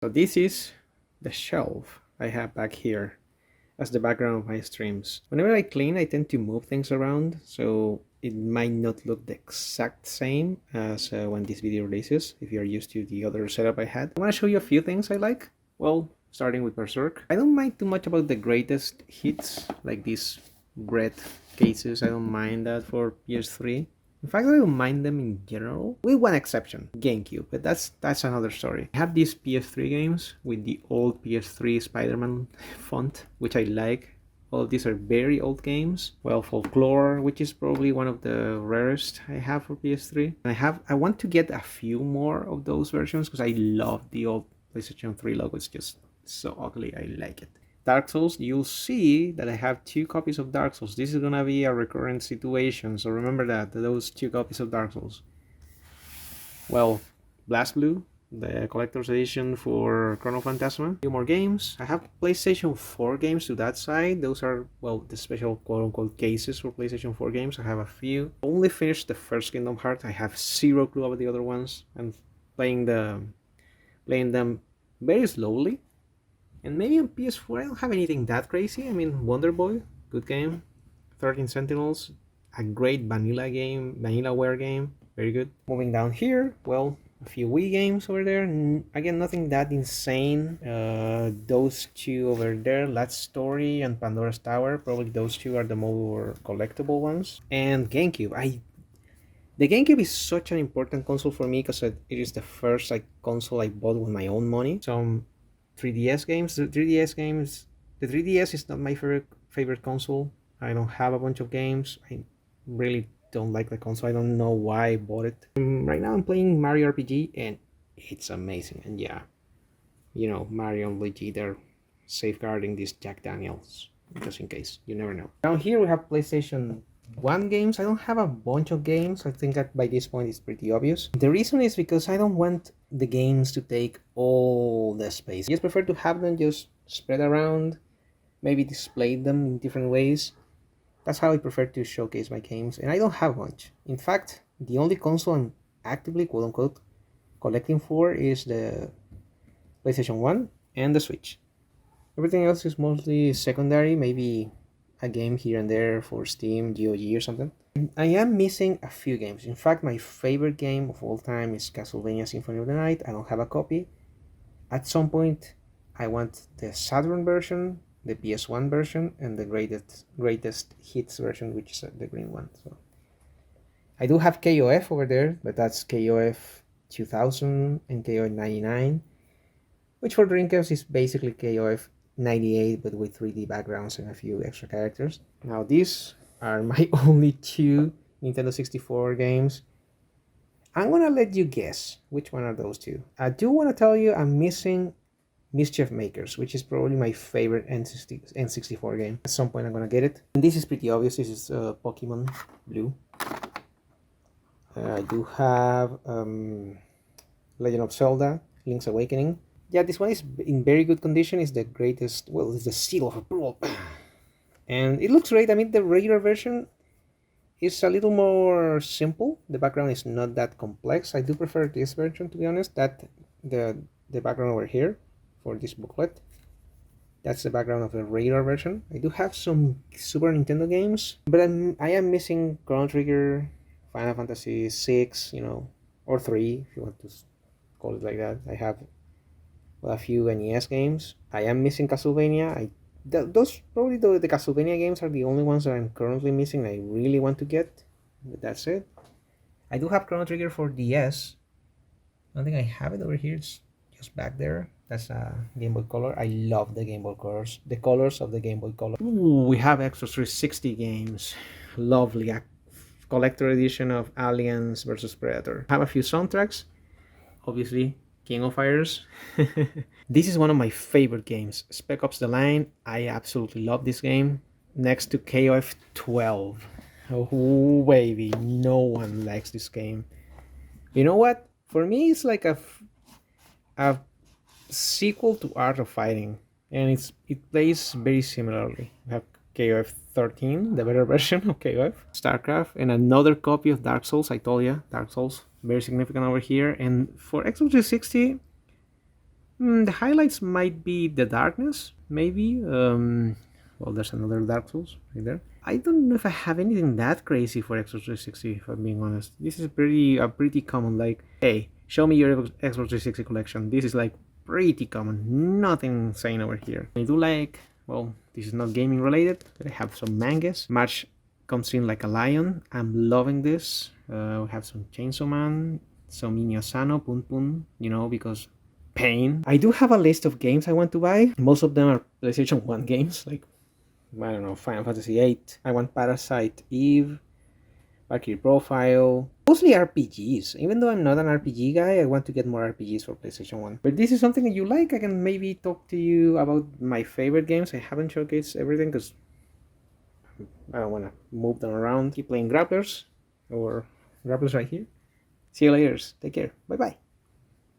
So this is the shelf I have back here as the background of my streams. Whenever I clean, I tend to move things around, so it might not look the exact same as when this video releases, if you're used to the other setup I had. I want to show you a few things I like. Well, starting with Berserk. I don't mind too much about the greatest hits, like these red cases. I don't mind that for PS3. In fact, I don't mind them in general, with one exception, GameCube, but that's another story. I have these PS3 games with the old PS3 Spider-Man font, which I like. All of these are very old games. Well, Folklore, which is probably one of the rarest I have for PS3. I want to get a few more of those versions because I love the old PlayStation 3 logo. It's just so ugly. I like it. Dark Souls, you'll see that I have 2 copies of Dark Souls. This is gonna be a recurrent situation, so remember that, those 2 copies of Dark Souls. Well, Blast Blue, the collector's edition for Chrono Phantasma. A few more games. I have PlayStation 4 games to that side. Those are, well, the special quote-unquote cases for PlayStation 4 games. I have a few. Only finished the first Kingdom Hearts. I have zero clue about the other ones. I'm playing them very slowly. And maybe on PS4 I don't have anything that crazy. I mean, Wonder Boy, good game. 13 Sentinels, a great vanillaware game, very good. Moving down here, well, a few Wii games over there. Again, nothing that insane. Those 2 over there, Last Story and Pandora's Tower, probably those 2 are the more collectible ones. And GameCube, the GameCube is such an important console for me because it is the first console I bought with my own money. Some 3DS games. The 3DS is not my favorite console. I don't have a bunch of games. I really don't like the console. I don't know why I bought it. Right now I'm playing Mario RPG and it's amazing. And yeah, you know, Mario and Luigi, they're safeguarding these Jack Daniels just in case. You never know. Down here we have PlayStation 1 games. I don't have a bunch of games. I think that by this point it's pretty obvious. The reason is because I don't want the games to take all the space. I just prefer to have them just spread around, maybe display them in different ways. That's how I prefer to showcase my games, and I don't have much. In fact, the only console I'm actively, quote-unquote, collecting for is the PlayStation 1 and the Switch. Everything else is mostly secondary, maybe a game here and there for Steam, GOG or something. I am missing a few games. In fact, my favorite game of all time is Castlevania Symphony of the Night. I don't have a copy. At some point, I want the Saturn version, the PS1 version, and the greatest hits version, which is the green one. So I do have KOF over there, but that's KOF 2000 and KOF 99, which for Dreamcast is basically KOF 98 but with 3D backgrounds and a few extra characters. Now these are my only 2 Nintendo 64 games. I'm gonna let you guess which one are those 2. I do want to tell you I'm missing Mischief Makers, which is probably my favorite N64 game. At some point I'm gonna get it. And this is pretty obvious. This is Pokemon Blue. I do have Legend of Zelda, Link's Awakening. Yeah, this one is in very good condition. It's the greatest, well, it's the seal of approval. And it looks great. I mean, the regular version is a little more simple. The background is not that complex. I do prefer this version, to be honest. That the background over here for this booklet, that's the background of the regular version. I do have some Super Nintendo games, but I am missing Chrono Trigger, Final Fantasy 6, you know, or 3, if you want to call it like that. I have a few NES games. I am missing Castlevania. Those probably the Castlevania games are the only ones that I'm currently missing. I really want to get, but that's it. I do have Chrono Trigger for DS. I don't think I have it over here. It's just back there. That's a Game Boy Color. I love the Game Boy colors. The colors of the Game Boy Color. Ooh, we have extra 360 games. Lovely. A collector edition of Aliens vs Predator. I have a few soundtracks. Obviously, King of Fighters. This is one of my favorite games. Spec Ops: The Line. I absolutely love this game. Next to KOF 12. Oh, baby. No one likes this game. You know what? For me, it's like a sequel to Art of Fighting. And it plays very similarly. We have KOF 13, the better version of KOF. StarCraft, and another copy of Dark Souls. I told you, Dark Souls. Very significant over here. And for Xbox 360, The highlights might be the darkness, maybe. Well, there's another Dark Souls right there. I don't know if I have anything that crazy for Xbox 360, if I'm being honest. This is pretty common. Like, hey, show me your Xbox 360 collection. This is like pretty common. Nothing insane over here. I do like, well, this is not gaming related, but I have some mangas. March comes in like a lion. I'm loving this. We have some Chainsaw Man, some Inuyasano, Pun Pun, because pain. I do have a list of games I want to buy. Most of them are PlayStation 1 games, like, I don't know, Final Fantasy VIII. I want Parasite Eve, Valkyrie Profile. Mostly RPGs. Even though I'm not an RPG guy, I want to get more RPGs for PlayStation 1. But this is something that you like. I can maybe talk to you about my favorite games. I haven't showcased everything because I don't want to move them around. Keep playing Grapplers, or Grapplers right here. See you later. Take care. Bye bye.